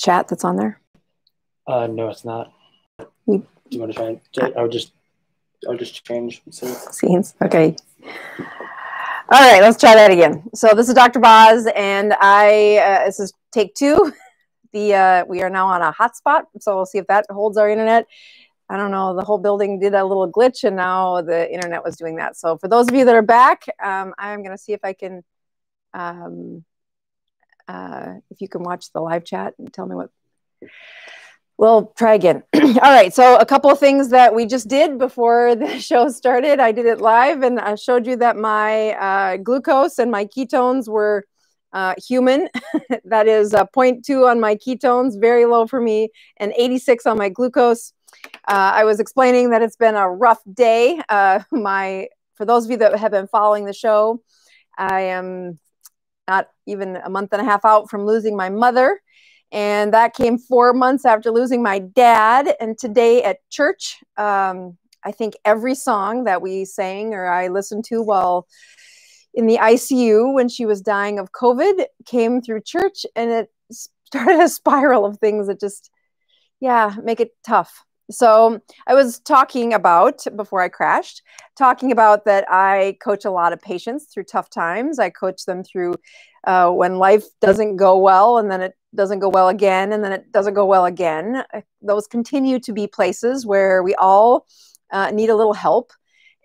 chat that's on there? No, it's not. Do you want to try? I'll just change scenes. Okay. All right, let's try that again. So this is Dr. Boz, and this is take 2. We are now on a hotspot, so we'll see if that holds our internet. I don't know, the whole building did a little glitch, and now the internet was doing that. So for those of you that are back, I'm going to see if I can, if you can watch the live chat and tell me what. We'll try again. All right, so a couple of things that we just did before the show started. I did it live, and I showed you that my glucose and my ketones were human. That is 0.2 on my ketones, very low for me, and 86 on my glucose. I was explaining that it's been a rough day. For those of you that have been following the show, I am not even a month and a half out from losing my mother. And that came 4 months after losing my dad. And today at church, I think every song that we sang or I listened to while in the ICU when she was dying of COVID came through church, and it started a spiral of things that just, make it tough. So I was talking about, before I crashed, that I coach a lot of patients through tough times. I coach them through when life doesn't go well, and then it doesn't go well again, and then it doesn't go well again. Those continue to be places where we all need a little help.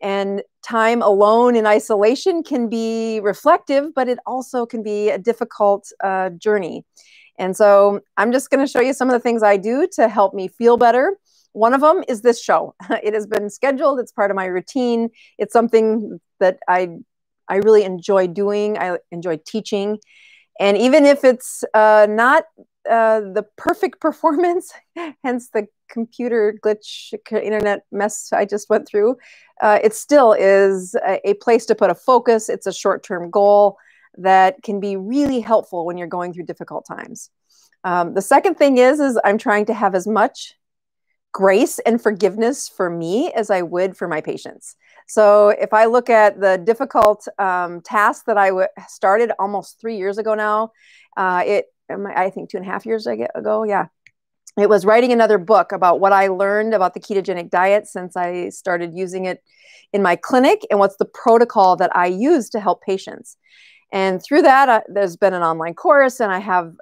And time alone in isolation can be reflective, but it also can be a difficult journey. And so I'm just going to show you some of the things I do to help me feel better. One of them is this show. It has been scheduled. It's part of my routine. It's something that I really enjoy doing. I enjoy teaching. And even if it's not the perfect performance, hence the computer glitch, internet mess I just went through, it still is a place to put a focus. It's a short-term goal that can be really helpful when you're going through difficult times. The second thing is I'm trying to have as much grace and forgiveness for me as I would for my patients. So if I look at the difficult task that I started almost 3 years ago now, I think 2.5 years ago, it was writing another book about what I learned about the ketogenic diet since I started using it in my clinic, and what's the protocol that I use to help patients. And through that, there's been an online course, and I have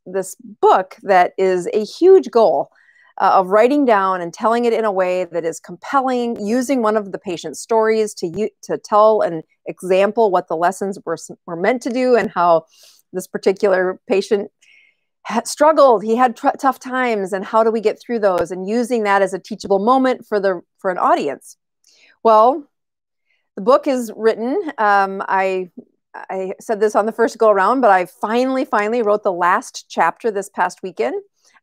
this book that is a huge goal of writing down and telling it in a way that is compelling, using one of the patient's stories to tell an example what the lessons were meant to do, and how this particular patient struggled. He had tough times, and how do we get through those, and using that as a teachable moment for an audience. Well, the book is written. I said this on the first go around, but I finally wrote the last chapter this past weekend.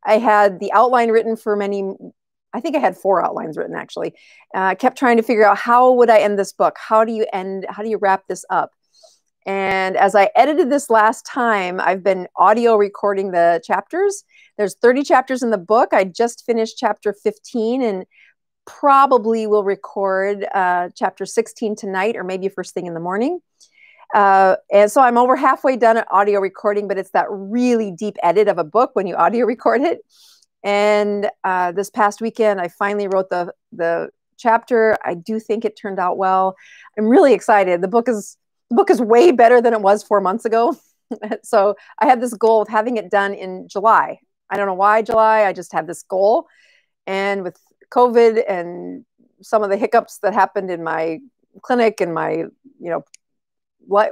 I had the outline written for I think I had 4 outlines written actually. I kept trying to figure out, how would I end this book? How do you wrap this up? And as I edited this last time, I've been audio recording the chapters. There's 30 chapters in the book. I just finished chapter 15 and probably will record chapter 16 tonight, or maybe first thing in the morning. And so I'm over halfway done at audio recording, but it's that really deep edit of a book when you audio record it. And this past weekend, I finally wrote the chapter. I do think it turned out well. I'm really excited. The book is way better than it was 4 months ago. So I had this goal of having it done in July. I don't know why July. I just had this goal. And with COVID and some of the hiccups that happened in my clinic and my,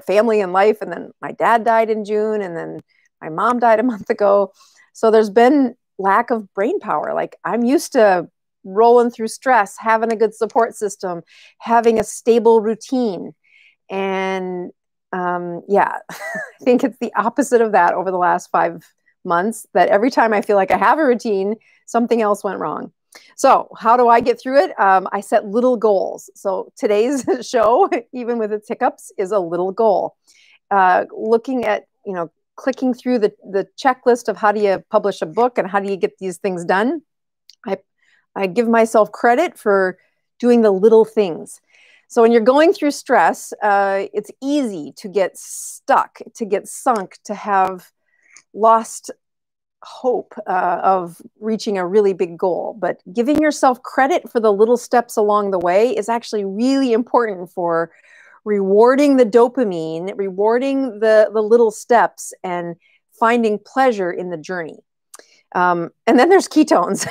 family and life, and then my dad died in June, and then my mom died a month ago. So there's been lack of brain power. Like, I'm used to rolling through stress, having a good support system, having a stable routine. And I think it's the opposite of that over the last 5 months, that every time I feel like I have a routine, something else went wrong. So how do I get through it? I set little goals. So today's show, even with its hiccups, is a little goal. Looking at, clicking through the checklist of how do you publish a book and how do you get these things done. I give myself credit for doing the little things. So when you're going through stress, it's easy to get stuck, to get sunk, to have lost hope of reaching a really big goal, but giving yourself credit for the little steps along the way is actually really important for rewarding the dopamine, rewarding the little steps, and finding pleasure in the journey. And then there's ketones.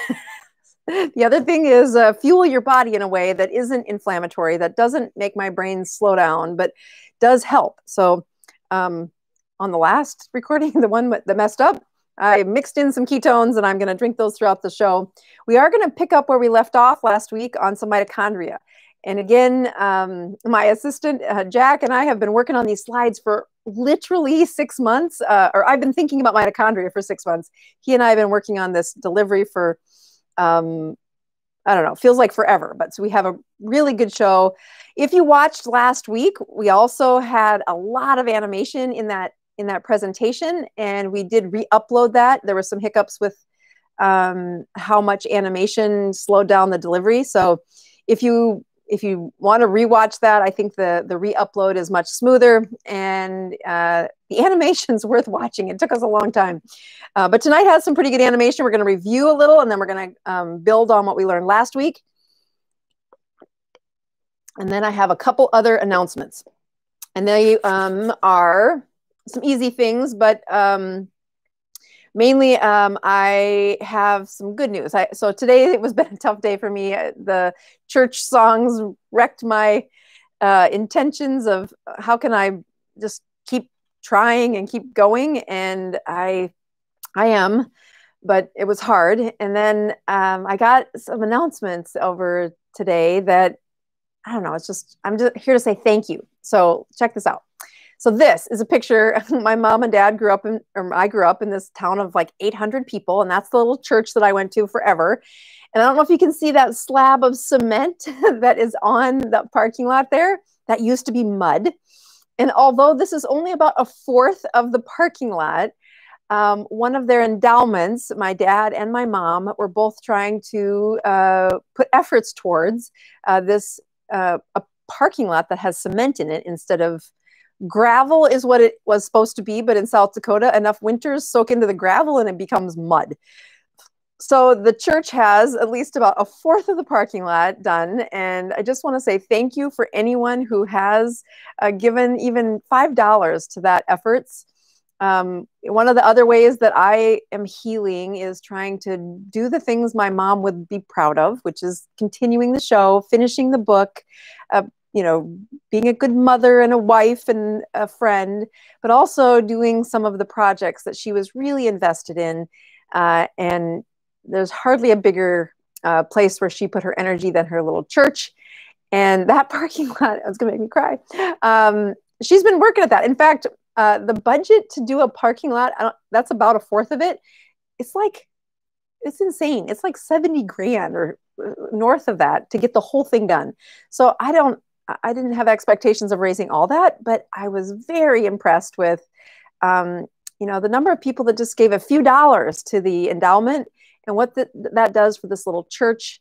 The other thing is fuel your body in a way that isn't inflammatory, that doesn't make my brain slow down, but does help. So on the last recording, the one that messed up, I mixed in some ketones, and I'm going to drink those throughout the show. We are going to pick up where we left off last week on some mitochondria. And again, my assistant, Jack, and I have been working on these slides for literally 6 months, or I've been thinking about mitochondria for 6 months. He and I have been working on this delivery for, I don't know, feels like forever. But so we have a really good show. If you watched last week, we also had a lot of animation in that presentation, and we did re-upload that. There were some hiccups with how much animation slowed down the delivery. So if you want to rewatch that, I think the re-upload is much smoother, and the animation's worth watching. It took us a long time. But tonight has some pretty good animation. We're going to review a little, and then we're going to build on what we learned last week. And then I have a couple other announcements. And they are some easy things, but mainly I have some good news. So today it was been a tough day for me. The church songs wrecked my intentions of how can I just keep trying and keep going, and I am, but it was hard. And then I got some announcements over today that, I don't know, I'm just here to say thank you. So check this out. So this is a picture. My mom and dad I grew up in this town of like 800 people, and that's the little church that I went to forever. And I don't know if you can see that slab of cement that is on the parking lot there. That used to be mud. And although this is only about a fourth of the parking lot, one of their endowments, my dad and my mom were both trying to put efforts towards a parking lot that has cement in it instead of gravel is what it was supposed to be, but in South Dakota, enough winters soak into the gravel and it becomes mud. So the church has at least about a fourth of the parking lot done. And I just want to say thank you for anyone who has given even $5 to that efforts. One of the other ways that I am healing is trying to do the things my mom would be proud of, which is continuing the show, finishing the book, being a good mother and a wife and a friend, but also doing some of the projects that she was really invested in. And there's hardly a bigger place where she put her energy than her little church. And that parking lot, it's going to make me cry. She's been working at that. In fact, the budget to do a parking lot, that's about a fourth of it. It's insane. It's like 70 grand or north of that to get the whole thing done. So I didn't have expectations of raising all that, but I was very impressed with, the number of people that just gave a few dollars to the endowment and what that does for this little church.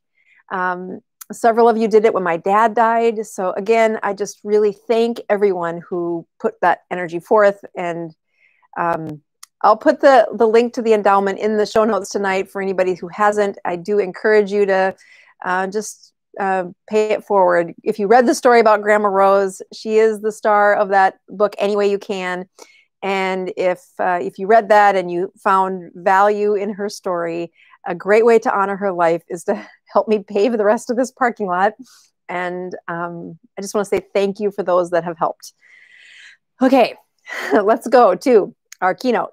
Several of you did it when my dad died. So again, I just really thank everyone who put that energy forth. And I'll put the link to the endowment in the show notes tonight for anybody who hasn't. I do encourage you to just pay it forward. If you read the story about Grandma Rose, she is the star of that book any way you can. And if you read that and you found value in her story, a great way to honor her life is to help me pave the rest of this parking lot. And I just want to say thank you for those that have helped. Okay, let's go to our keynote.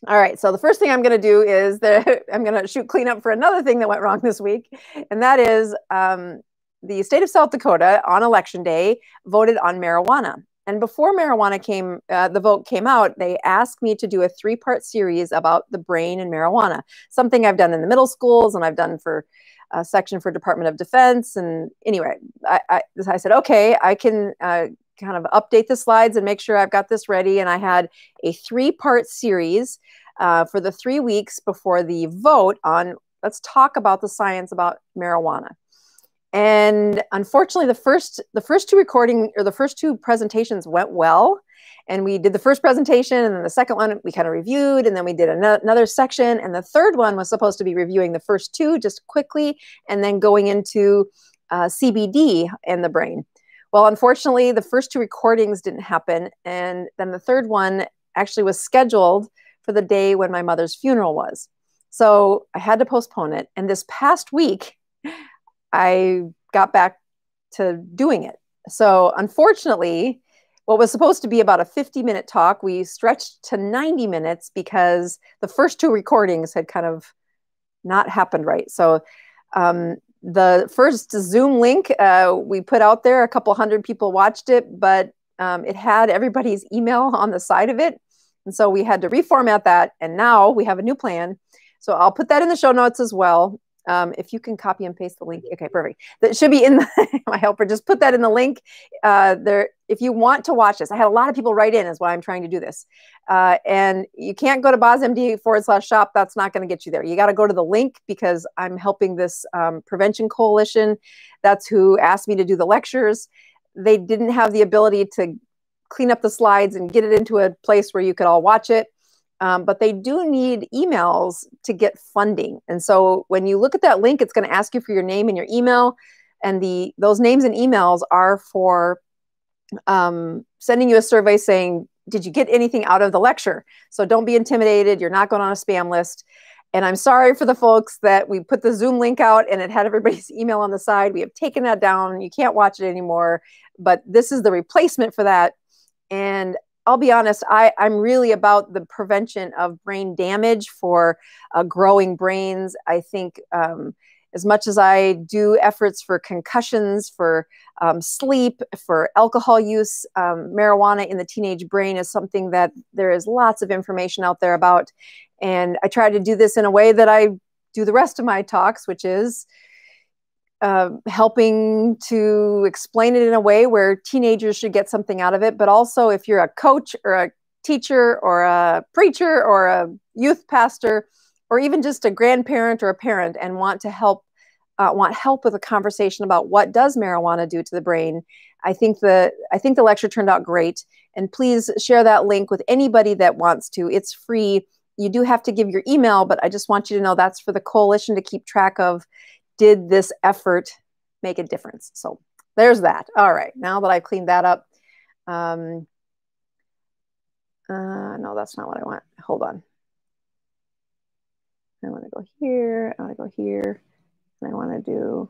All right, so the first thing I'm going to do is I'm going to shoot cleanup for another thing that went wrong this week. And that is the state of South Dakota on election day voted on marijuana. And before marijuana the vote came out, they asked me to do a 3-part series about the brain and marijuana, something I've done in the middle schools and I've done for a section for Department of Defense. And anyway, I said, okay, I can kind of update the slides and make sure I've got this ready. And I had a 3-part series for the 3 weeks before the vote on, let's talk about the science about marijuana. And unfortunately, the first two presentations went well. And we did the first presentation, and then the second one we kind of reviewed, and then we did another section, and the third one was supposed to be reviewing the first two just quickly, and then going into CBD and the brain. Well, unfortunately, the first two recordings didn't happen, and then the third one actually was scheduled for the day when my mother's funeral was. So I had to postpone it, and this past week, I got back to doing it. So unfortunately, what was supposed to be about a 50-minute talk, we stretched to 90 minutes because the first two recordings had kind of not happened right. So the first Zoom link we put out there, a couple hundred people watched it, but it had everybody's email on the side of it. And so we had to reformat that. And now we have a new plan. So I'll put that in the show notes as well. If you can copy and paste the link. Okay, perfect. That should be in the, my helper. Just put that in the link there. If you want to watch this, I had a lot of people write in, is why I'm trying to do this. And you can't go to bosmd.com/shop. That's not going to get you there. You got to go to the link because I'm helping this prevention coalition. That's who asked me to do the lectures. They didn't have the ability to clean up the slides and get it into a place where you could all watch it. But they do need emails to get funding. And so when you look at that link, it's going to ask you for your name and your email. And those names and emails are for sending you a survey saying, did you get anything out of the lecture? So don't be intimidated. You're not going on a spam list. And I'm sorry for the folks that we put the Zoom link out and it had everybody's email on the side. We have taken that down. You can't watch it anymore. But this is the replacement for that. And I'll be honest, I'm really about the prevention of brain damage for growing brains. I think as much as I do efforts for concussions, for sleep, for alcohol use, marijuana in the teenage brain is something that there is lots of information out there about. And I try to do this in a way that I do the rest of my talks, which is helping to explain it in a way where teenagers should get something out of it. But also if you're a coach or a teacher or a preacher or a youth pastor, or even just a grandparent or a parent and want help with a conversation about what does marijuana do to the brain, I think the lecture turned out great. And please share that link with anybody that wants to. It's free. You do have to give your email, but I just want you to know that's for the coalition to keep track of. Did this effort make a difference? So there's that. All right. Now that I've cleaned that up. No, that's not what I want. Hold on. I want to go here. I want to go here. And I want to do,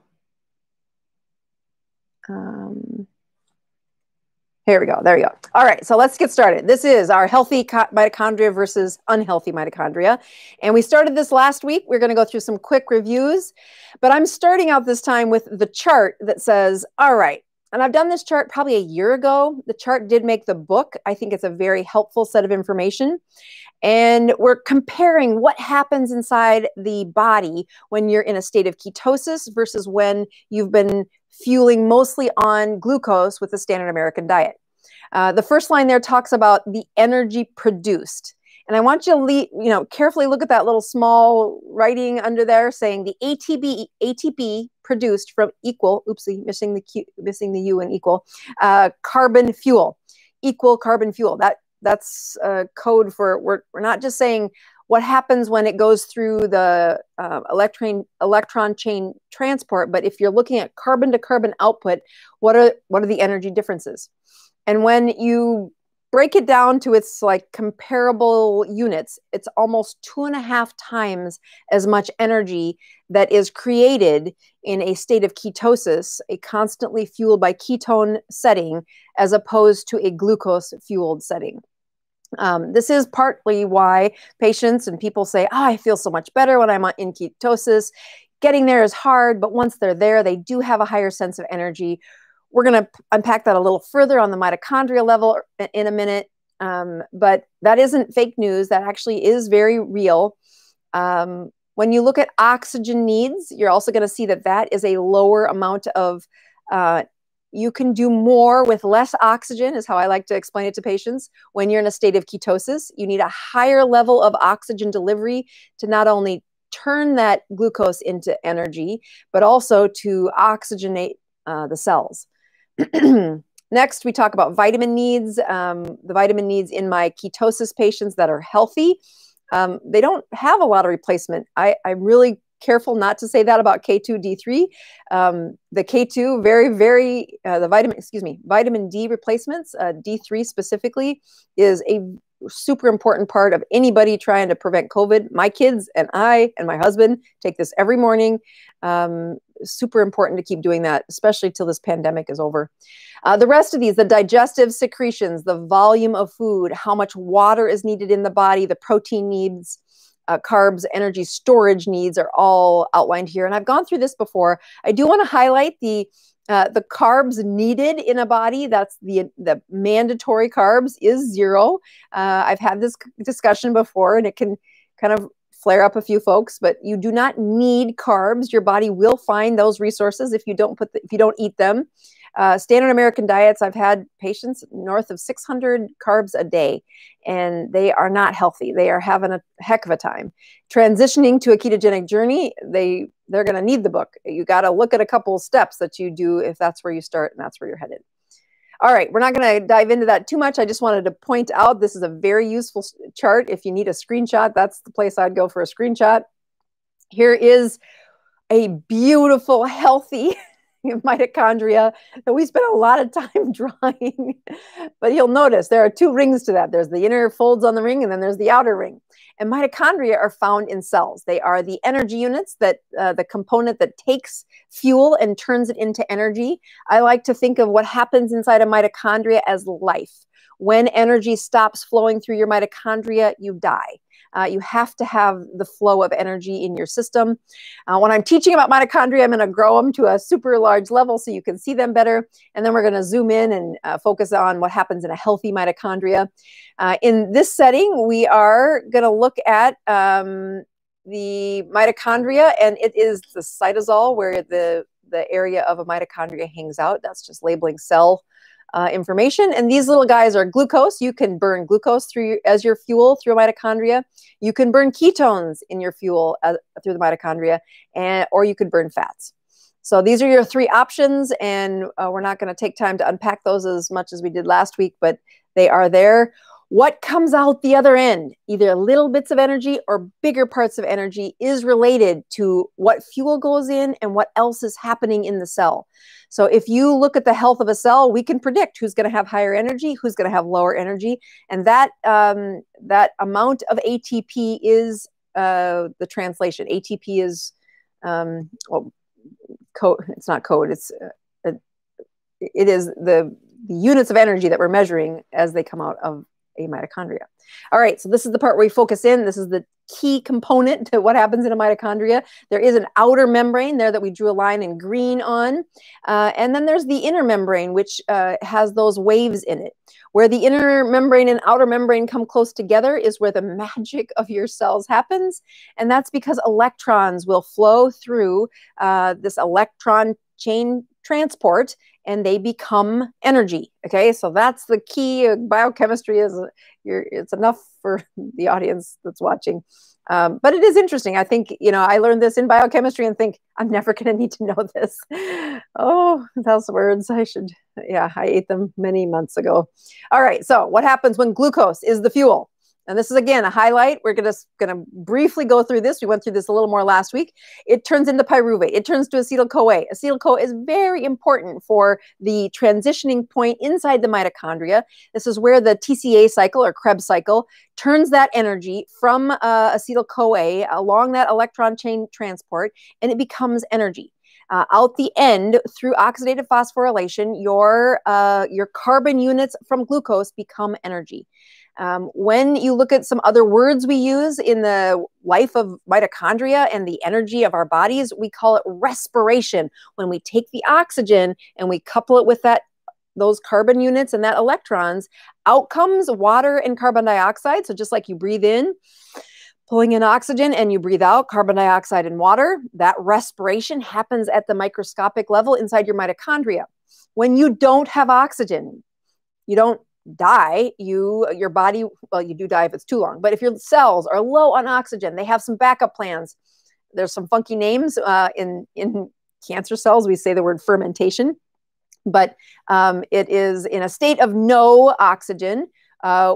here we go. There we go. All right. So let's get started. This is our healthy mitochondria versus unhealthy mitochondria. And we started this last week. We're going to go through some quick reviews, but I'm starting out this time with the chart that says, all right. And I've done this chart probably a year ago. The chart did make the book. I think it's a very helpful set of information. And we're comparing what happens inside the body when you're in a state of ketosis versus when you've been fueling mostly on glucose with the standard American diet. The first line there talks about the energy produced. And I want you to carefully look at that little small writing under there saying the ATP produced from equal, oopsie, missing the U in equal, carbon fuel, equal carbon fuel. That's a code for, we're not just saying what happens when it goes through the electron chain transport, but if you're looking at carbon to carbon output, what are the energy differences? And when you break it down to its like comparable units, it's almost 2.5 times as much energy that is created in a state of ketosis, a constantly fueled by ketone setting, as opposed to a glucose fueled setting. This is partly why patients and people say, oh, I feel so much better when I'm in ketosis. Getting there is hard, but once they're there, they do have a higher sense of energy. We're going to unpack that a little further on the mitochondria level in a minute, but that isn't fake news. That actually is very real. When you look at oxygen needs, you're also going to see that that is a lower amount of you can do more with less oxygen, is how I like to explain it to patients. When you're in a state of ketosis, you need a higher level of oxygen delivery to not only turn that glucose into energy, but also to oxygenate the cells. Next, we talk about vitamin needs. The vitamin needs in my ketosis patients that are healthy. They don't have a lot of replacement. I'm really careful not to say that about K2, D3. The K2, the vitamin D replacements, D3 specifically, is a super important part of anybody trying to prevent COVID. My kids and I and my husband take this every morning. Super important to keep doing that, especially till this pandemic is over. The rest of these, the digestive secretions, the volume of food, how much water is needed in the body, the protein needs, carbs, energy storage needs are all outlined here. And I've gone through this before. I do want to highlight the carbs needed in a body. That's the mandatory carbs is 0. I've had this discussion before, and it can kind of flare up a few folks, but you do not need carbs. Your body will find those resources if you don't eat them. Standard American diets, I've had patients north of 600 carbs a day, and they are not healthy. They are having a heck of a time. Transitioning to a ketogenic journey, they're going to need the book. You got to look at a couple of steps that you do if that's where you start and that's where you're headed. All right, we're not going to dive into that too much. I just wanted to point out this is a very useful chart. If you need a screenshot, that's the place I'd go for a screenshot. Here is a beautiful, healthy mitochondria that we spent a lot of time drawing. But you'll notice there are 2 rings to that. There's the inner folds on the ring, and then there's the outer ring. And mitochondria are found in cells. They are the energy units, that the component that takes fuel and turns it into energy. I like to think of what happens inside a mitochondria as life. When energy stops flowing through your mitochondria, you die. You have to have the flow of energy in your system. When I'm teaching about mitochondria, I'm going to grow them to a super large level so you can see them better. And then we're going to zoom in and focus on what happens in a healthy mitochondria. In this setting, we are going to look at the mitochondria, and it is the cytosol where the area of a mitochondria hangs out. That's just labeling cell information. And these little guys are glucose. You can burn glucose as your fuel through a mitochondria. You can burn ketones in your fuel through the mitochondria, or you could burn fats. So these are your 3 options, and we're not going to take time to unpack those as much as we did last week, but they are there. What comes out the other end, either little bits of energy or bigger parts of energy, is related to what fuel goes in and what else is happening in the cell. So if you look at the health of a cell, we can predict who's going to have higher energy, who's going to have lower energy. And that amount of ATP is the translation. ATP is, code. It's not code. It is the units of energy that we're measuring as they come out of a mitochondria. All right, so this is the part where we focus in. This is the key component to what happens in a mitochondria. There is an outer membrane there that we drew a line in green on. And then there's the inner membrane, which has those waves in it. Where the inner membrane and outer membrane come close together is where the magic of your cells happens. And that's because electrons will flow through this electron chain transport, and they become energy. Okay, so that's the key. Biochemistry is it's enough for the audience that's watching, but it is interesting. I think, I learned this in biochemistry and think I'm never going to need to know this. Oh, those words, I ate them many months ago. All right, so what happens when glucose is the fuel? And this is, again, a highlight. We're going to briefly go through this. We went through this a little more last week. It turns into pyruvate. It turns to acetyl-CoA. Acetyl-CoA is very important for the transitioning point inside the mitochondria. This is where the TCA cycle or Krebs cycle turns that energy from acetyl-CoA along that electron chain transport, and it becomes energy. Out the end, through oxidative phosphorylation, your carbon units from glucose become energy. When you look at some other words we use in the life of mitochondria and the energy of our bodies, we call it respiration. When we take the oxygen and we couple it with those carbon units and that electrons, out comes water and carbon dioxide. So just like you breathe in, pulling in oxygen, and you breathe out carbon dioxide and water, that respiration happens at the microscopic level inside your mitochondria. When you don't have oxygen, you don't die. Your body, well, you do die if it's too long, but if your cells are low on oxygen, they have some backup plans. There's some funky names in cancer cells. We say the word fermentation. but it is in a state of no oxygen.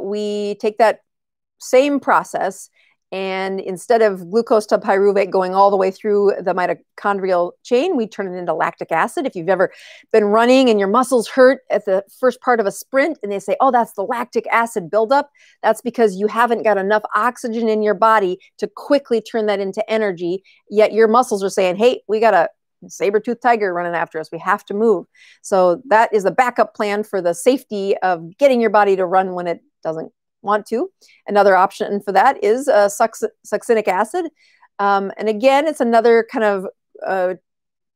We take that same process, and instead of glucose to pyruvate going all the way through the mitochondrial chain, we turn it into lactic acid. If you've ever been running and your muscles hurt at the first part of a sprint and they say, oh, that's the lactic acid buildup, that's because you haven't got enough oxygen in your body to quickly turn that into energy, yet your muscles are saying, hey, we got a saber-toothed tiger running after us. We have to move. So that is a backup plan for the safety of getting your body to run when it doesn't want to. Another option for that is succinic acid. And again, it's another kind of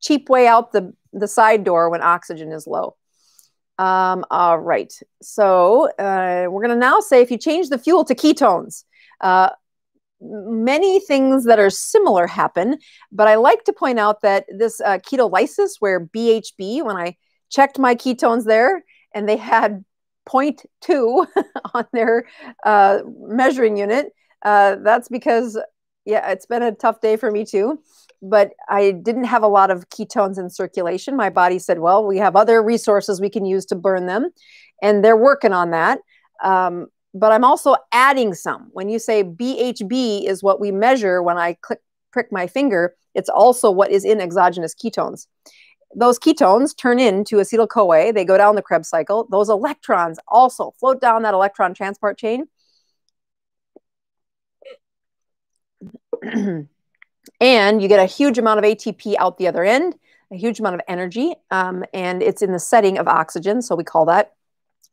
cheap way out the side door when oxygen is low. All right. So we're going to now say if you change the fuel to ketones, many things that are similar happen, but I like to point out that this ketolysis, where BHB, when I checked my ketones there and they had 0.2 on their measuring unit. That's because, yeah, it's been a tough day for me too, but I didn't have a lot of ketones in circulation. My body said, well, we have other resources we can use to burn them, and they're working on that. But I'm also adding some. When you say BHB is what we measure when I prick my finger, it's also what is in exogenous ketones. Those ketones turn into acetyl-CoA. They go down the Krebs cycle. Those electrons also float down that electron transport chain. And you get a huge amount of ATP out the other end, a huge amount of energy, and it's in the setting of oxygen, so we call that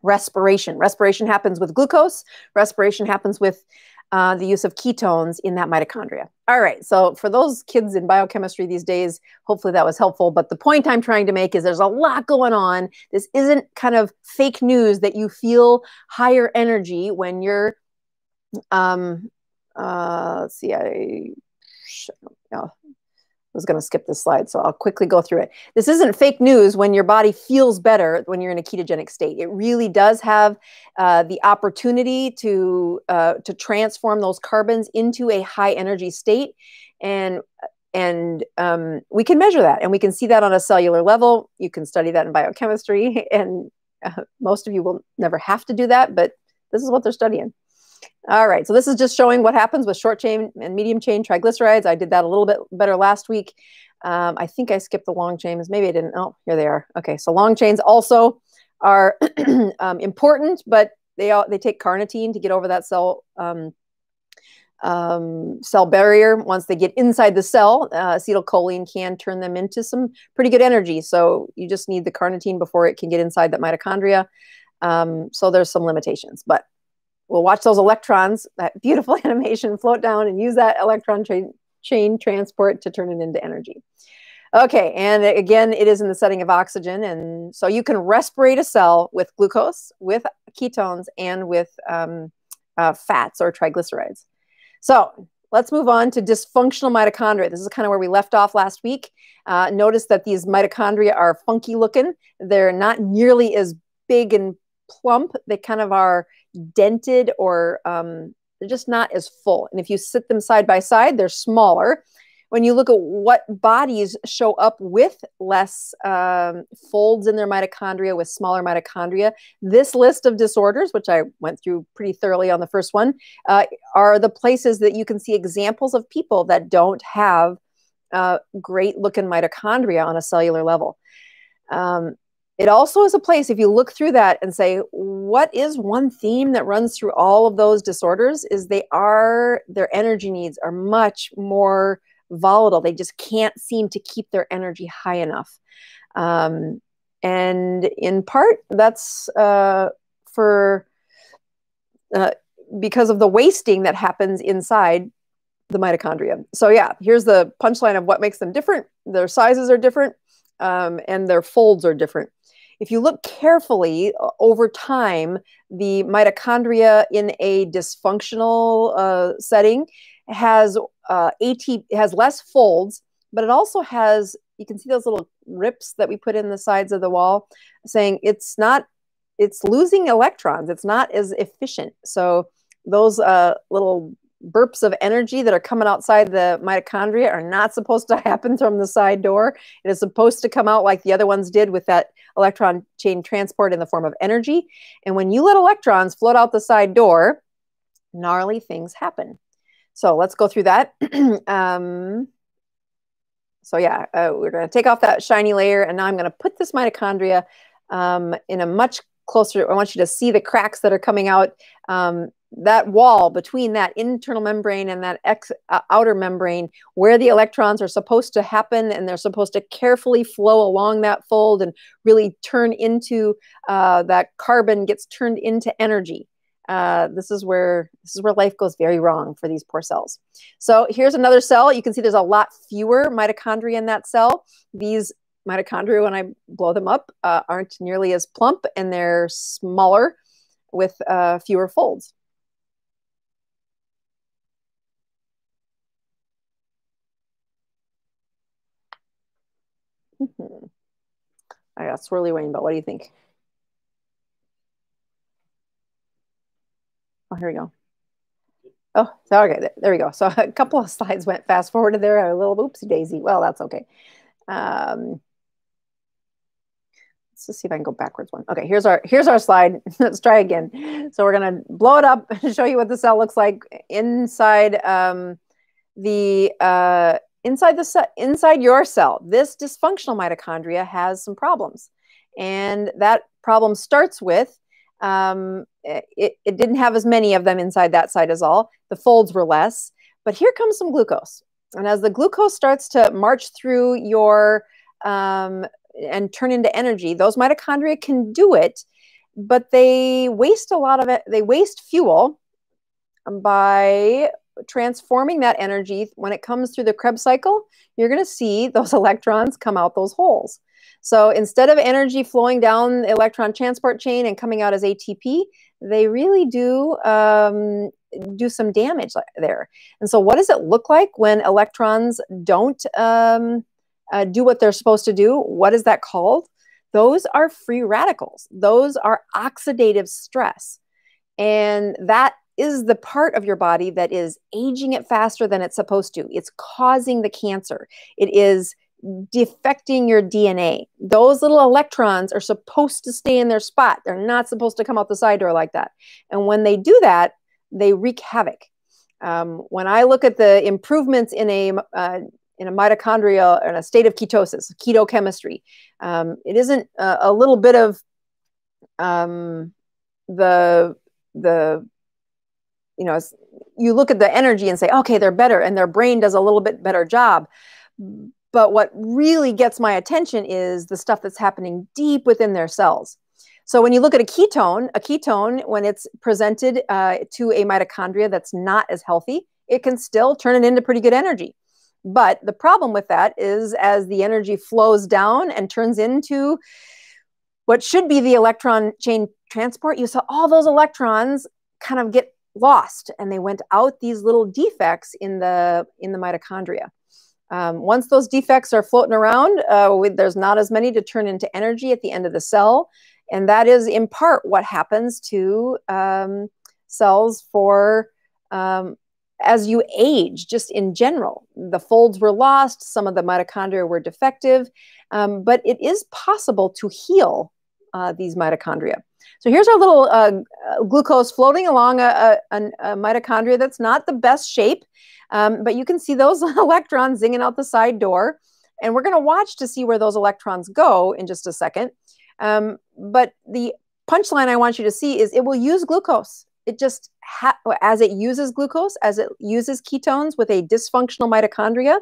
respiration. Respiration happens with glucose. Respiration happens with the use of ketones in that mitochondria. All right, so for those kids in biochemistry these days, hopefully that was helpful. But the point I'm trying to make is there's a lot going on. This isn't kind of fake news that you feel higher energy when you're, let's see, I was going to skip this slide, so I'll quickly go through it. This isn't fake news when your body feels better when you're in a ketogenic state. It really does have the opportunity to transform those carbons into a high energy state, and we can measure that, and we can see that on a cellular level. You can study that in biochemistry, and most of you will never have to do that, but this is what they're studying. All right, so this is just showing what happens with short chain and medium chain triglycerides. I did that a little bit better last week. I think I skipped the long chains. Maybe I didn't. Oh, here they are. Okay, so long chains also are important, but they take carnitine to get over that cell barrier. Once they get inside the cell, acetylcholine can turn them into some pretty good energy. So you just need the carnitine before it can get inside that mitochondria. So there's some limitations, but we'll watch those electrons, that beautiful animation, float down and use that electron chain transport to turn it into energy. Okay, and again, it is in the setting of oxygen. And so you can respirate a cell with glucose, with ketones, and with fats or triglycerides. So let's move on to dysfunctional mitochondria. This is kind of where we left off last week. Notice that these mitochondria are funky looking. They're not nearly as big and plump. They kind of are dented, or they're just not as full. And if you sit them side by side, they're smaller. When you look at what bodies show up with less folds in their mitochondria, with smaller mitochondria, this list of disorders, which I went through pretty thoroughly on the first one, are the places that you can see examples of people that don't have great looking mitochondria on a cellular level. It also is a place, if you look through that and say, what is one theme that runs through all of those disorders, is their energy needs are much more volatile. They just can't seem to keep their energy high enough. And in part, that's because of the wasting that happens inside the mitochondria. So yeah, here's the punchline of what makes them different. Their sizes are different, and their folds are different. If you look carefully over time, the mitochondria in a dysfunctional setting has less folds, but it also has, you can see those little rips that we put in the sides of the wall, saying it's losing electrons. It's not as efficient. So those little burps of energy that are coming outside the mitochondria are not supposed to happen from the side door. It is supposed to come out like the other ones did with that electron chain transport in the form of energy. And when you let electrons float out the side door, gnarly things happen. So let's go through that. So yeah, we're going to take off that shiny layer, and now I'm going to put this mitochondria in a much closer. I want you to see the cracks that are coming out. That wall between that internal membrane and that outer membrane, where the electrons are supposed to happen, and they're supposed to carefully flow along that fold and really turn into that carbon gets turned into energy. This is where life goes very wrong for these poor cells. So here's another cell. You can see there's a lot fewer mitochondria in that cell. These mitochondria, when I blow them up, aren't nearly as plump, and they're smaller with fewer folds. I got swirly rainbow. What do you think? Oh, here we go. Oh, so okay, there we go. So a couple of slides went fast forwarded there. A little oopsie daisy. Well, that's okay. Let's just see if I can go backwards one. Okay, here's our slide. Let's try again. So we're gonna blow it up and show you what the cell looks like inside inside your cell. This dysfunctional mitochondria has some problems, and that problem starts with it didn't have as many of them inside that cytosol. The folds were less, but here comes some glucose. And as the glucose starts to march through your and turn into energy, those mitochondria can do it, but they waste a lot of it. They waste fuel by transforming that energy. When it comes through the Krebs cycle, you're going to see those electrons come out those holes. So instead of energy flowing down the electron transport chain and coming out as ATP, they really do do some damage there. And so what does it look like when electrons don't do what they're supposed to do? What is that called? Those are free radicals. Those are oxidative stress. And that is the part of your body that is aging it faster than it's supposed to. It's causing the cancer. It is defecting your DNA. Those little electrons are supposed to stay in their spot. They're not supposed to come out the side door like that. And when they do that, they wreak havoc. When I look at the improvements in a mitochondria, in a state of ketosis, keto chemistry, it isn't a little bit of you look at the energy and say, okay, they're better, and their brain does a little bit better job. But what really gets my attention is the stuff that's happening deep within their cells. So when you look at a ketone, when it's presented to a mitochondria that's not as healthy, it can still turn it into pretty good energy. But the problem with that is, as the energy flows down and turns into what should be the electron chain transport, you saw all those electrons kind of get lost, and they went out these little defects in the mitochondria. Once those defects are floating around, there's not as many to turn into energy at the end of the cell. And that is in part what happens to cells as you age, just in general. The folds were lost, some of the mitochondria were defective, but it is possible to heal these mitochondria. So here's our little glucose floating along a mitochondria that's not the best shape, but you can see those electrons zinging out the side door. And we're going to watch to see where those electrons go in just a second. But the punchline I want you to see is it will use glucose. It just, as it uses glucose, as it uses ketones with a dysfunctional mitochondria,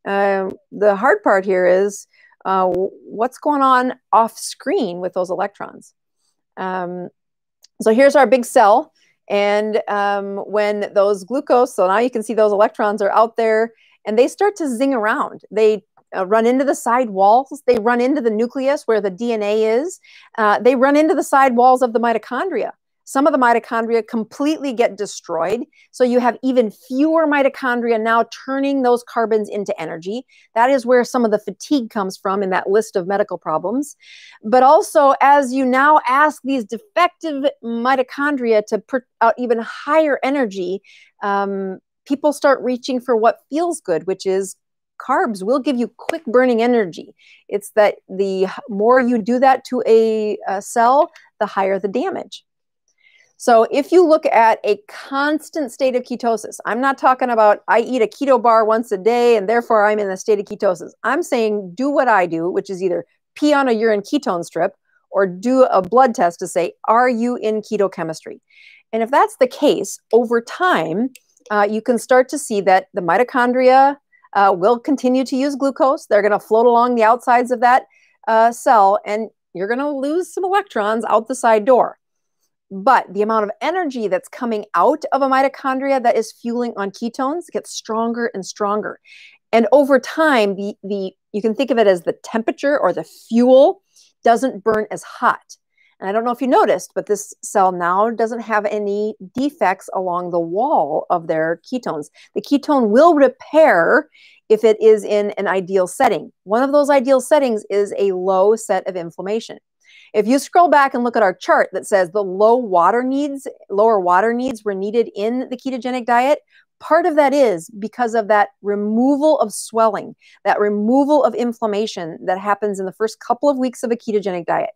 the hard part here is what's going on off screen with those electrons. So here's our big cell. And when those glucose, so now you can see those electrons are out there, and they start to zing around. They run into the side walls. They run into the nucleus where the DNA is. They run into the side walls of the mitochondria. Some of the mitochondria completely get destroyed. So you have even fewer mitochondria now turning those carbons into energy. That is where some of the fatigue comes from in that list of medical problems. But also, as you now ask these defective mitochondria to put out even higher energy, people start reaching for what feels good, which is carbs will give you quick burning energy. It's that the more you do that to a cell, the higher the damage. So if you look at a constant state of ketosis, I'm not talking about I eat a keto bar once a day and therefore I'm in a state of ketosis. I'm saying do what I do, which is either pee on a urine ketone strip or do a blood test to say, are you in keto chemistry? And if that's the case, over time, you can start to see that the mitochondria will continue to use glucose. They're going to float along the outsides of that cell, and you're going to lose some electrons out the side door. But the amount of energy that's coming out of a mitochondria that is fueling on ketones gets stronger and stronger. And over time, you can think of it as the temperature or the fuel doesn't burn as hot. And I don't know if you noticed, but this cell now doesn't have any defects along the wall of their ketones. The ketone will repair if it is in an ideal setting. One of those ideal settings is a low set of inflammation. If you scroll back and look at our chart that says the lower water needs were needed in the ketogenic diet, part of that is because of that removal of swelling, that removal of inflammation that happens in the first couple of weeks of a ketogenic diet.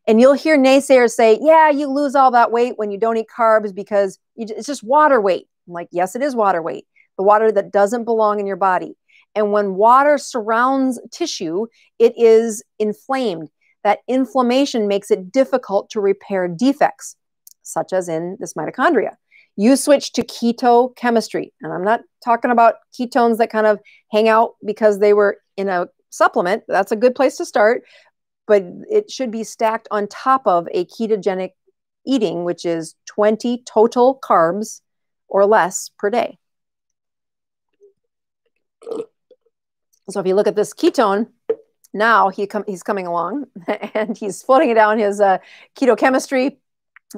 And you'll hear naysayers say, yeah, you lose all that weight when you don't eat carbs because it's just water weight. I'm like, yes, it is water weight, the water that doesn't belong in your body. And when water surrounds tissue, it is inflamed. That inflammation makes it difficult to repair defects, such as in this mitochondria. You switch to keto chemistry, and I'm not talking about ketones that kind of hang out because they were in a supplement. That's a good place to start, but it should be stacked on top of a ketogenic eating, which is 20 total carbs or less per day. So if you look at this ketone, now he's coming along and he's floating it down his keto chemistry.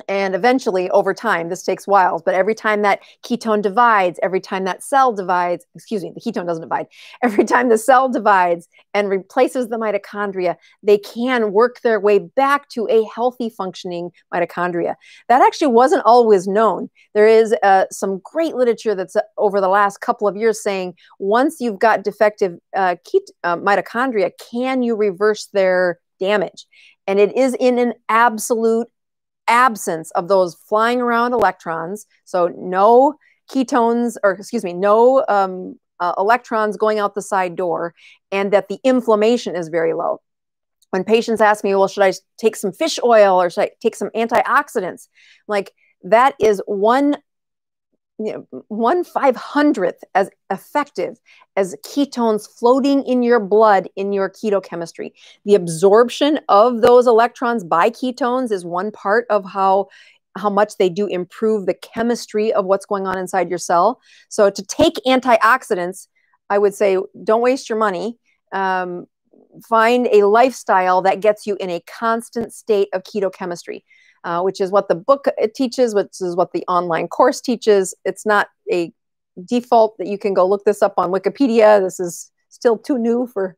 And eventually, over time, this takes whiles, but every time that ketone divides, every time that cell divides, excuse me, the ketone doesn't divide, every time the cell divides and replaces the mitochondria, they can work their way back to a healthy functioning mitochondria. That actually wasn't always known. There is some great literature that's over the last couple of years saying, once you've got defective mitochondria, can you reverse their damage? And it is in an absolute absence of those flying around electrons, so no ketones, or excuse me, no electrons going out the side door, and that the inflammation is very low. When patients ask me, well, should I take some fish oil or should I take some antioxidants? Like, that is 1/500th as effective as ketones floating in your blood in your keto chemistry. The absorption of those electrons by ketones is one part of how much they do improve the chemistry of what's going on inside your cell. So to take antioxidants, I would say, don't waste your money. Find a lifestyle that gets you in a constant state of keto chemistry. Which is what the book teaches, which is what the online course teaches. It's not a default that you can go look this up on Wikipedia. This is still too new for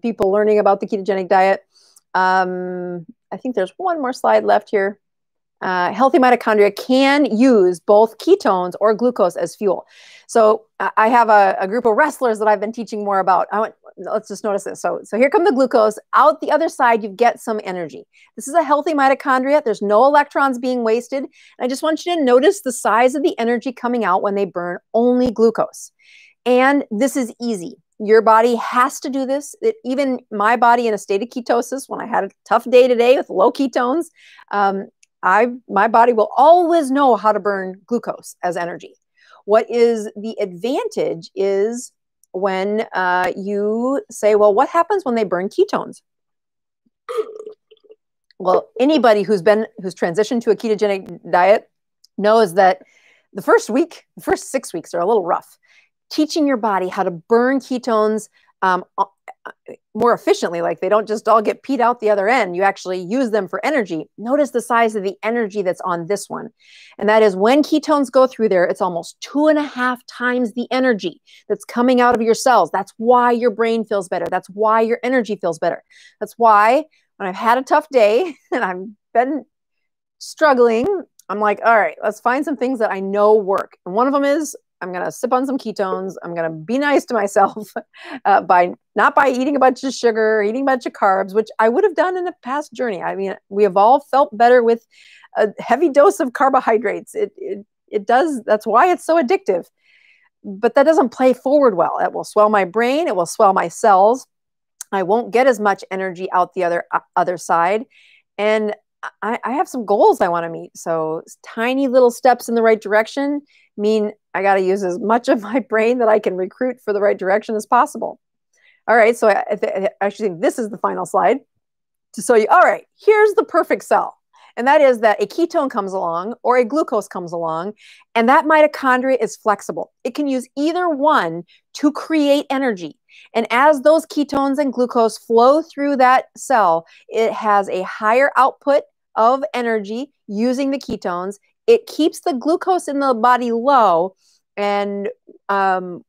people learning about the ketogenic diet. I think there's one more slide left here. Healthy mitochondria can use both ketones or glucose as fuel. So I have a group of wrestlers that I've been teaching more about. Let's just notice this. So here come the glucose. Out the other side, you get some energy. This is a healthy mitochondria. There's no electrons being wasted. And I just want you to notice the size of the energy coming out when they burn only glucose. And this is easy. Your body has to do this. Even my body in a state of ketosis, when I had a tough day today with low ketones, my body will always know how to burn glucose as energy. What is the advantage is when you say, well, what happens when they burn ketones? Well, anybody who's transitioned to a ketogenic diet knows that the first 6 weeks are a little rough. Teaching your body how to burn ketones more efficiently. Like they don't just all get peed out the other end. You actually use them for energy. Notice the size of the energy that's on this one. And that is when ketones go through there, it's almost 2.5 times the energy that's coming out of your cells. That's why your brain feels better. That's why your energy feels better. That's why when I've had a tough day and I've been struggling, I'm like, all right, let's find some things that I know work. And one of them is I'm going to sip on some ketones. I'm going to be nice to myself by not by eating a bunch of sugar, eating a bunch of carbs, which I would have done in the past journey. I mean, we have all felt better with a heavy dose of carbohydrates. It does. That's why it's so addictive. But that doesn't play forward well. It will swell my brain. It will swell my cells. I won't get as much energy out the other side. And I have some goals I want to meet. So tiny little steps in the right direction mean I got to use as much of my brain that I can recruit for the right direction as possible. All right. So I actually think this is the final slide to show you, all right, here's the perfect cell. And that is that a ketone comes along or a glucose comes along, and that mitochondria is flexible. It can use either one to create energy. And as those ketones and glucose flow through that cell, it has a higher output of energy using the ketones. It keeps the glucose in the body low and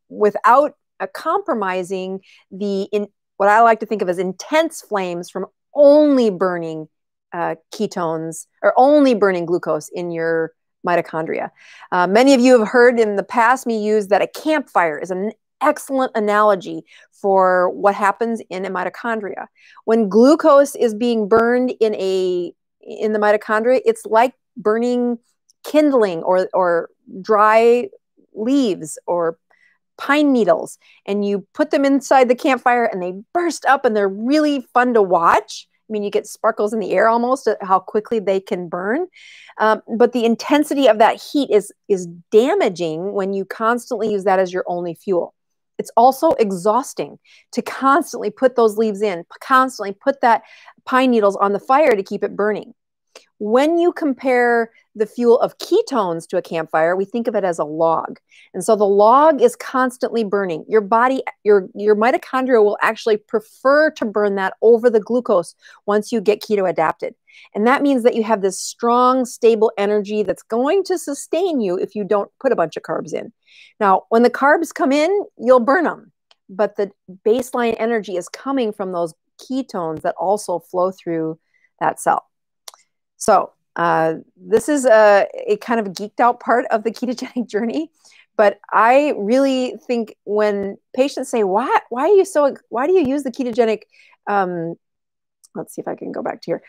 without compromising what I like to think of as intense flames from only burning ketones or only burning glucose in your mitochondria. Many of you have heard in the past me use that a campfire is an excellent analogy for what happens in a mitochondria. When glucose is being burned in the mitochondria, it's like burning kindling or dry leaves or pine needles, and you put them inside the campfire and they burst up and they're really fun to watch. I mean, you get sparkles in the air almost at how quickly they can burn. But the intensity of that heat is damaging when you constantly use that as your only fuel. It's also exhausting to constantly put those leaves in, constantly put that pine needles on the fire to keep it burning. When you compare the fuel of ketones to a campfire, we think of it as a log. And so the log is constantly burning. Your body, your mitochondria will actually prefer to burn that over the glucose once you get keto adapted. And that means that you have this strong, stable energy that's going to sustain you if you don't put a bunch of carbs in. Now, when the carbs come in, you'll burn them. But the baseline energy is coming from those ketones that also flow through that cell. So this is a kind of geeked out part of the ketogenic journey, but I really think when patients say, why do you use the ketogenic, let's see if I can go back to here.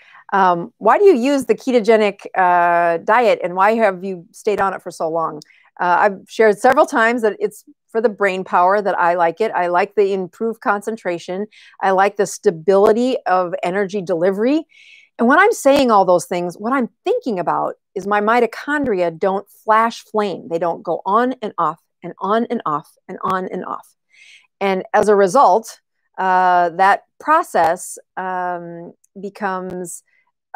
Why do you use the ketogenic diet and why have you stayed on it for so long? I've shared several times that it's for the brain power that I like it. I like the improved concentration. I like the stability of energy delivery. And when I'm saying all those things, what I'm thinking about is my mitochondria don't flash flame. They don't go on and off and on and off and on and off. And as a result, that process becomes,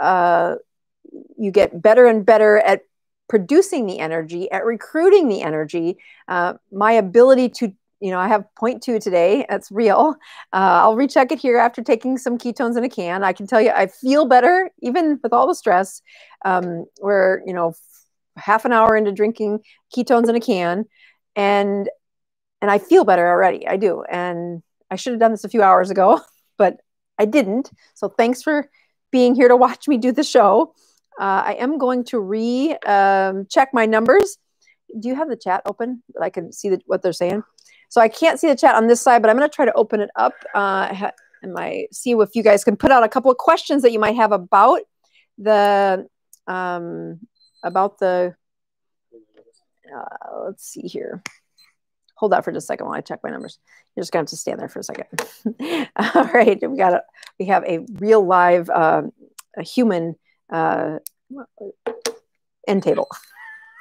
you get better and better at producing the energy, at recruiting the energy. My ability to, I have 0.2 today. That's real. I'll recheck it here after taking some ketones in a can. I can tell you I feel better, even with all the stress. We're, half an hour into drinking ketones in a can, and I feel better already. I do. And I should have done this a few hours ago, but I didn't. So thanks for being here to watch me do the show. I am going to check my numbers. Do you have the chat open that I can see what they're saying? So I can't see the chat on this side, but I'm going to try to open it up and see if you guys can put out a couple of questions that you might have about the let's see here. Hold that for just a second while I check my numbers. You're just going to have to stand there for a second. All right, we have a real live a human end table.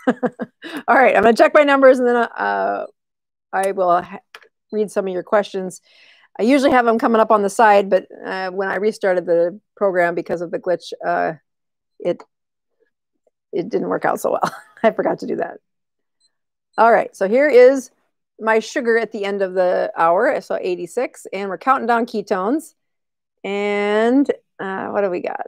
All right, I'm going to check my numbers and then I will read some of your questions. I usually have them coming up on the side, but when I restarted the program because of the glitch, it didn't work out so well. I forgot to do that. All right, so here is my sugar at the end of the hour. So 86, and we're counting down ketones. And what do we got?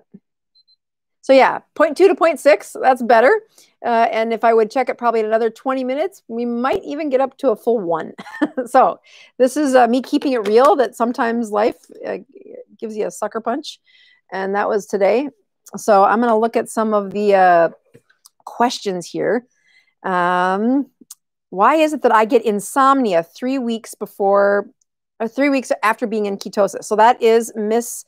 So yeah, 0.2 to 0.6, that's better. And if I would check it probably in another 20 minutes, we might even get up to a full 1. So this is me keeping it real, that sometimes life gives you a sucker punch. And that was today. So I'm going to look at some of the questions here. Why is it that I get insomnia 3 weeks before, or 3 weeks after being in ketosis? So that is Miss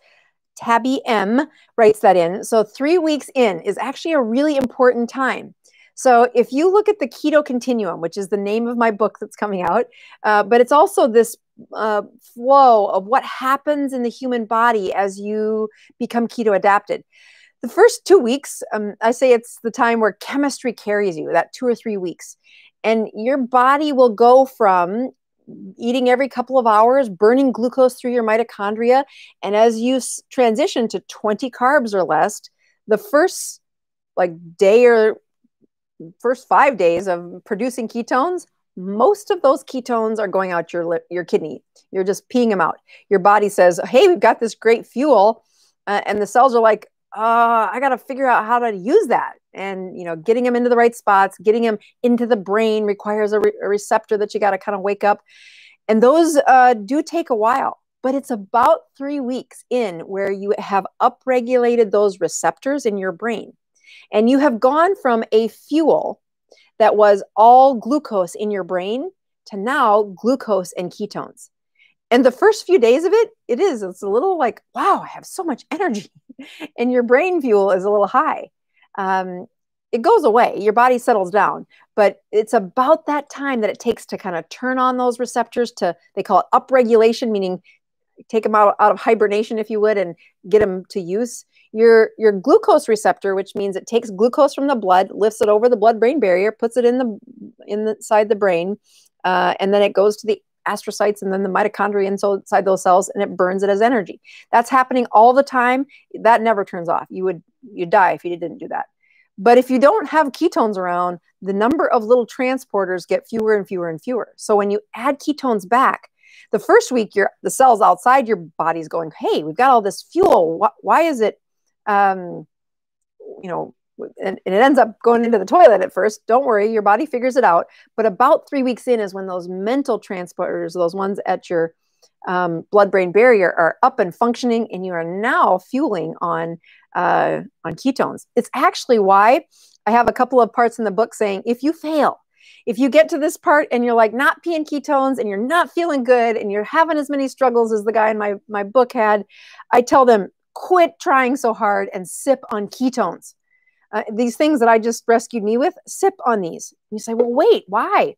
Tabby M writes that in. So 3 weeks in is actually a really important time. So if you look at the keto continuum, which is the name of my book that's coming out, but it's also this flow of what happens in the human body as you become keto adapted. The first 2 weeks, I say it's the time where chemistry carries you, that 2 or 3 weeks. And your body will go from eating every couple of hours, burning glucose through your mitochondria. And as you transition to 20 carbs or less, the first day or first 5 days of producing ketones, most of those ketones are going out your kidney. You're just peeing them out. Your body says, hey, we've got this great fuel. And the cells are like, I got to figure out how to use that. And, getting them into the right spots, getting them into the brain requires a receptor that you got to kind of wake up. And those do take a while, but it's about 3 weeks in where you have upregulated those receptors in your brain. And you have gone from a fuel that was all glucose in your brain to now glucose and ketones. And the first few days of it's a little like, wow, I have so much energy. And your brain fuel is a little high. It goes away. Your body settles down. But it's about that time that it takes to kind of turn on those receptors they call it upregulation, meaning take them out of hibernation, if you would, and get them to use. Your glucose receptor, which means it takes glucose from the blood, lifts it over the blood-brain barrier, puts it inside the brain, and then it goes to the astrocytes and then the mitochondria inside those cells, and it burns it as energy. That's happening all the time. That never turns off. You'd die if you didn't do that. But if you don't have ketones around, the number of little transporters get fewer and fewer and fewer. So when you add ketones back, the first week, the cells outside your body's going, hey, we've got all this fuel. Why is it, and it ends up going into the toilet at first. Don't worry, your body figures it out. But about 3 weeks in is when those mental transporters, those ones at your blood-brain barrier, are up and functioning, and you are now fueling on ketones. It's actually why I have a couple of parts in the book saying, if you get to this part and you're like not peeing ketones and you're not feeling good and you're having as many struggles as the guy in my book had, I tell them, quit trying so hard and sip on ketones. These things that I just rescued me with, sip on these. And you say, well, wait, why?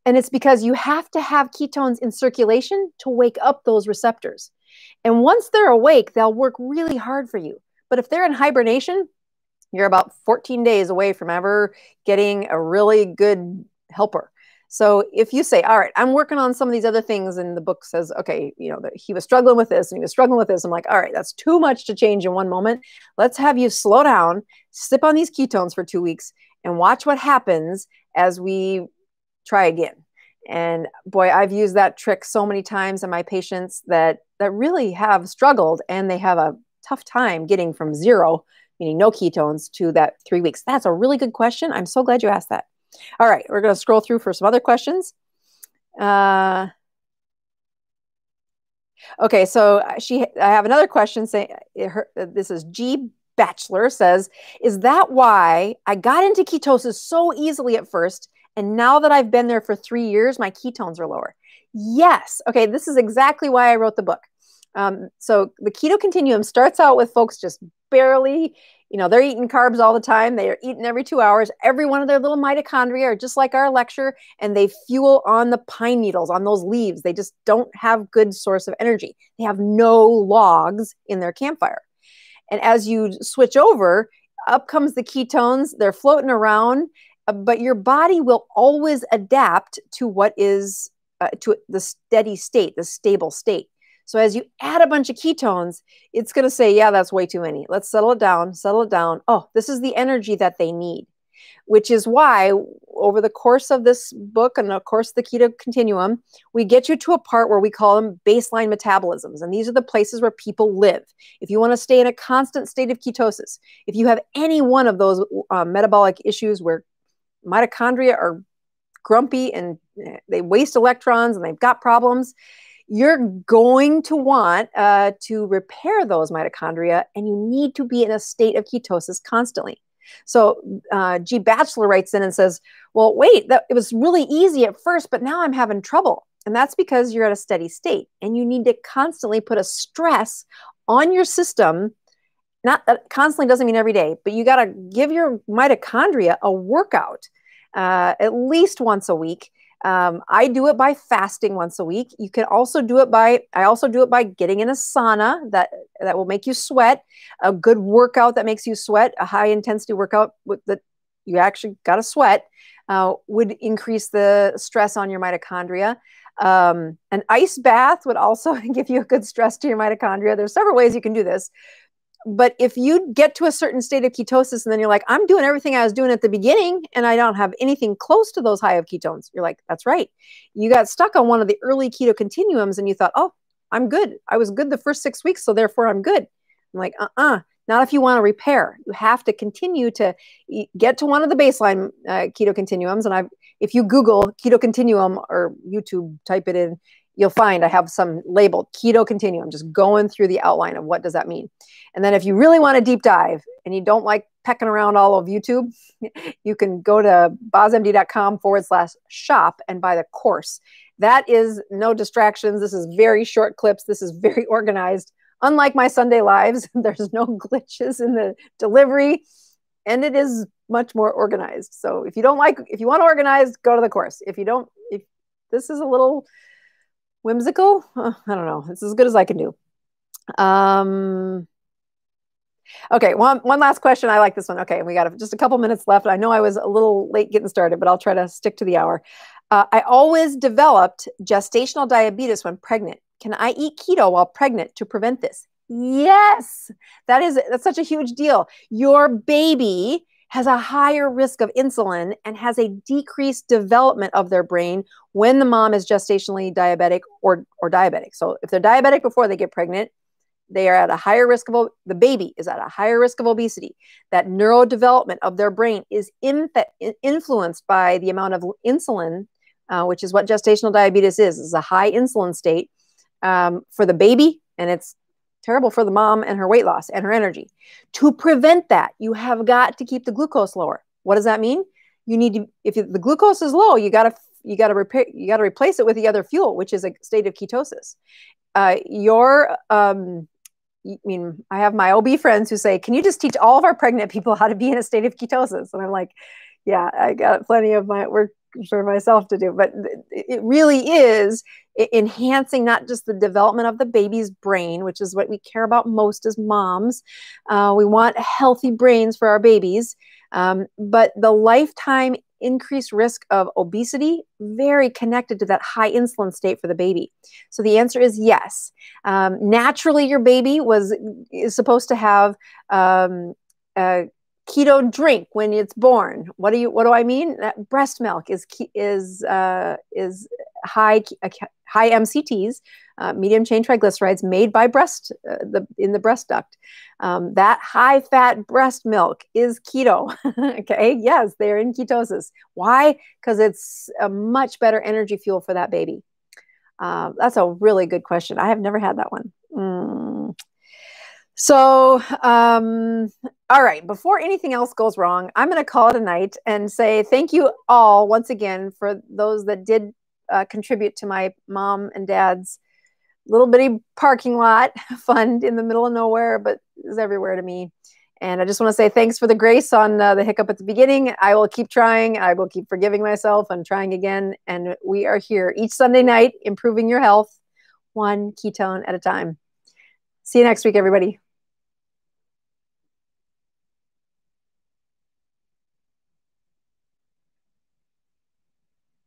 And it's because you have to have ketones in circulation to wake up those receptors. And once they're awake, they'll work really hard for you. But if they're in hibernation, you're about 14 days away from ever getting a really good helper. So if you say, all right, I'm working on some of these other things, and the book says, okay, he was struggling with this and he was struggling with this. I'm like, all right, that's too much to change in one moment. Let's have you slow down, sip on these ketones for 2 weeks, and watch what happens as we try again. And boy, I've used that trick so many times in my patients that really have struggled, and they have a tough time getting from 0, meaning no ketones, to that 3 weeks. That's a really good question. I'm so glad you asked that. All right, we're going to scroll through for some other questions. Okay, so I have another question saying, this is G Bachelor says, is that why I got into ketosis so easily at first, and now that I've been there for 3 years, my ketones are lower? Yes. Okay, this is exactly why I wrote the book. So the keto continuum starts out with folks just barely, they're eating carbs all the time. They are eating every 2 hours. Every one of their little mitochondria are just like our lecture, and they fuel on the pine needles, on those leaves. They just don't have good source of energy. They have no logs in their campfire. And as you switch over, up comes the ketones. They're floating around, but your body will always adapt to what is to the steady state, the stable state. So as you add a bunch of ketones, it's going to say, yeah, that's way too many. Let's settle it down, settle it down. Oh, this is the energy that they need. which is why over the course of this book and of course the keto continuum, we get you to a part where we call them baseline metabolisms. And these are the places where people live. If you want to stay in a constant state of ketosis, if you have any one of those metabolic issues where mitochondria are grumpy and they waste electrons and they've got problems, you're going to want to repair those mitochondria, and you need to be in a state of ketosis constantly. So G. Batchelor writes in and says, well, wait, it was really easy at first, but now I'm having trouble. And that's because you're at a steady state, and you need to constantly put a stress on your system. Not that constantly doesn't mean every day, but you got to give your mitochondria a workout at least once a week. I do it by fasting once a week. You can also do it by, I also do it by getting in a sauna that will make you sweat, a good workout that makes you sweat, a high intensity workout that you actually got to sweat, would increase the stress on your mitochondria. An ice bath would also give you a good stress to your mitochondria. There's several ways you can do this. But if you get to a certain state of ketosis and then you're like, I'm doing everything I was doing at the beginning and I don't have anything close to those high of ketones, you're like, that's right. You got stuck on one of the early keto continuums and you thought, oh, I'm good. I was good the first 6 weeks, so therefore I'm good. I'm like, not if you want to repair. You have to continue to get to one of the baseline keto continuums. And if you Google keto continuum or YouTube, type it in, you'll find I have some labeled keto continuum, just going through the outline of what does that mean. And then if you really want to deep dive and you don't like pecking around all of YouTube, you can go to bosmd.com/shop and buy the course. That is no distractions. This is very short clips. This is very organized. Unlike my Sunday lives, there's no glitches in the delivery, and it is much more organized. So if you want organized, go to the course. If this is a little whimsical, I don't know. It's as good as I can do. Okay, one last question. I like this one. Okay, we got just a couple minutes left. I know I was a little late getting started, but I'll try to stick to the hour. I always developed gestational diabetes when pregnant. Can I eat keto while pregnant to prevent this? Yes, that's such a huge deal. Your baby has a higher risk of insulin and has a decreased development of their brain when the mom is gestationally diabetic or diabetic. So if they're diabetic before they get pregnant, they are at a higher risk the baby is at a higher risk of obesity. That neurodevelopment of their brain is influenced by the amount of insulin, which is what gestational diabetes is a high insulin state for the baby, and it's terrible for the mom and her weight loss and her energy. To prevent that, you have got to keep the glucose lower. What does that mean? You need to, if the glucose is low, you got to replace it with the other fuel, which is a state of ketosis. I have my OB friends who say, can you just teach all of our pregnant people how to be in a state of ketosis? And I'm like, yeah, I got plenty of my work for myself to do, but it really is enhancing not just the development of the baby's brain, which is what we care about most as moms. We want healthy brains for our babies, but the lifetime increased risk of obesity, very connected to that high insulin state for the baby. So the answer is yes. Naturally, your baby is supposed to have a keto drink when it's born. What do I mean? That breast milk is high MCTs, medium chain triglycerides, made by in the breast duct. That high fat breast milk is keto. Okay, yes, they're in ketosis. Why? Because it's a much better energy fuel for that baby. That's a really good question. I have never had that one. So, all right, before anything else goes wrong, I'm going to call it a night and say thank you all once again for those that did contribute to my mom and dad's little bitty parking lot fund in the middle of nowhere, but is everywhere to me. And I just want to say thanks for the grace on the hiccup at the beginning. I will keep trying. I will keep forgiving myself and trying again. And we are here each Sunday night, improving your health, one ketone at a time. See you next week, everybody.